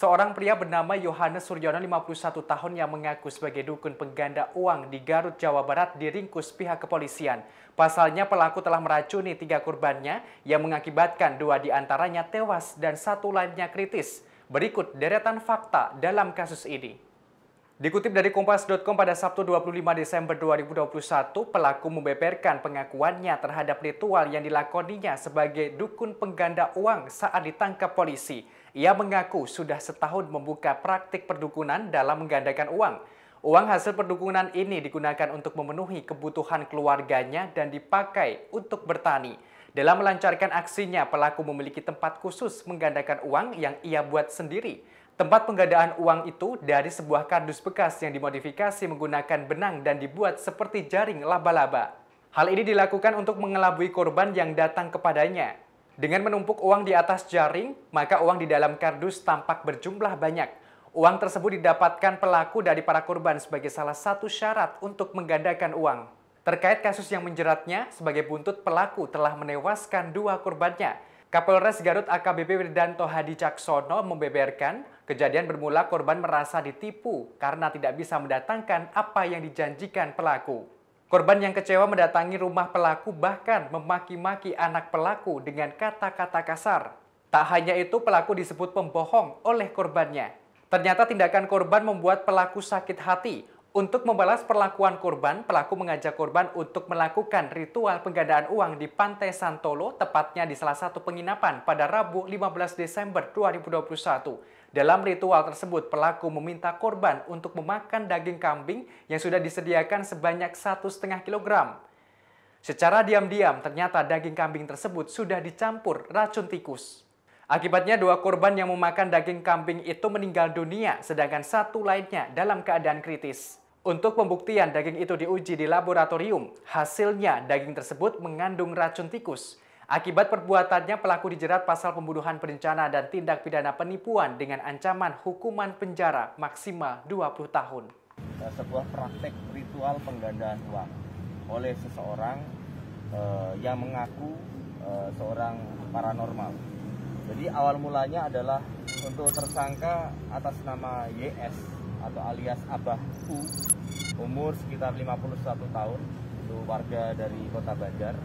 Seorang pria bernama Yohanes Suryono 51 tahun yang mengaku sebagai dukun pengganda uang di Garut, Jawa Barat diringkus pihak kepolisian. Pasalnya pelaku telah meracuni 3 korbannya yang mengakibatkan 2 diantaranya tewas dan 1 lainnya kritis. Berikut deretan fakta dalam kasus ini. Dikutip dari Kompas.com pada Sabtu 25 Desember 2021, pelaku membeberkan pengakuannya terhadap ritual yang dilakoninya sebagai dukun pengganda uang saat ditangkap polisi. Ia mengaku sudah setahun membuka praktik perdukunan dalam menggandakan uang. Uang hasil perdukunan ini digunakan untuk memenuhi kebutuhan keluarganya dan dipakai untuk bertani. Dalam melancarkan aksinya, pelaku memiliki tempat khusus menggandakan uang yang ia buat sendiri. Tempat penggandaan uang itu dari sebuah kardus bekas yang dimodifikasi menggunakan benang dan dibuat seperti jaring laba-laba. Hal ini dilakukan untuk mengelabui korban yang datang kepadanya. Dengan menumpuk uang di atas jaring, maka uang di dalam kardus tampak berjumlah banyak. Uang tersebut didapatkan pelaku dari para korban sebagai salah satu syarat untuk menggandakan uang. Terkait kasus yang menjeratnya, sebagai buntut pelaku telah menewaskan 2 korbannya. Kapolres Garut AKBP Wirdanto Hadi Caksono membeberkan, kejadian bermula korban merasa ditipu karena tidak bisa mendatangkan apa yang dijanjikan pelaku. Korban yang kecewa mendatangi rumah pelaku bahkan memaki-maki anak pelaku dengan kata-kata kasar. Tak hanya itu, pelaku disebut pembohong oleh korbannya. Ternyata tindakan korban membuat pelaku sakit hati. Untuk membalas perlakuan korban, pelaku mengajak korban untuk melakukan ritual penggandaan uang di Pantai Santolo, tepatnya di salah satu penginapan pada Rabu 15 Desember 2021. Dalam ritual tersebut, pelaku meminta korban untuk memakan daging kambing yang sudah disediakan sebanyak 1,5 kg. Secara diam-diam, ternyata daging kambing tersebut sudah dicampur racun tikus. Akibatnya 2 korban yang memakan daging kambing itu meninggal dunia, sedangkan 1 lainnya dalam keadaan kritis. Untuk pembuktian, daging itu diuji di laboratorium. Hasilnya, daging tersebut mengandung racun tikus. Akibat perbuatannya, pelaku dijerat pasal pembunuhan berencana dan tindak pidana penipuan dengan ancaman hukuman penjara maksimal 20 tahun. Sebuah praktek ritual penggandaan uang oleh seseorang yang mengaku seorang paranormal. Jadi awal mulanya adalah untuk tersangka atas nama YS atau alias Abah U, umur sekitar 51 tahun, itu warga dari Kota Banjar.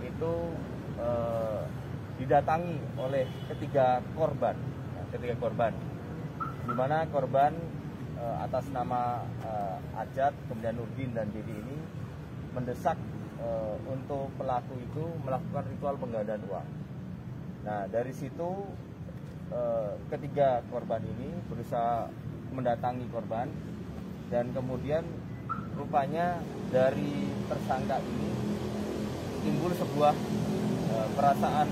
Itu didatangi oleh ketiga korban, di mana korban atas nama Ajat, kemudian Nurdin dan Dedi ini mendesak untuk pelaku itu melakukan ritual penggandaan uang. Nah, dari situ ketiga korban ini berusaha mendatangi korban dan kemudian rupanya dari tersangka ini timbul sebuah perasaan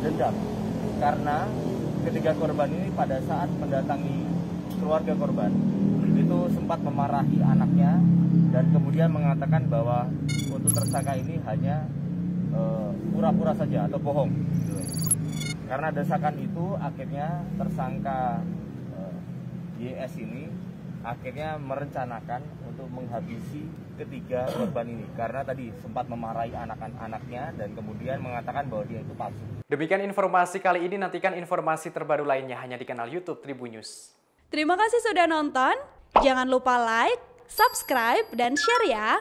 dendam karena ketiga korban ini pada saat mendatangi keluarga korban itu sempat memarahi anaknya dan kemudian mengatakan bahwa untuk tersangka ini hanya pura-pura saja atau bohong. Karena desakan itu akhirnya tersangka YS ini akhirnya merencanakan untuk menghabisi ketiga korban ini karena tadi sempat memarahi anak-anaknya dan kemudian mengatakan bahwa dia itu palsu. Demikian informasi kali ini, nantikan informasi terbaru lainnya hanya di kanal YouTube Tribun News. Terima kasih sudah nonton. Jangan lupa like, subscribe, dan share ya.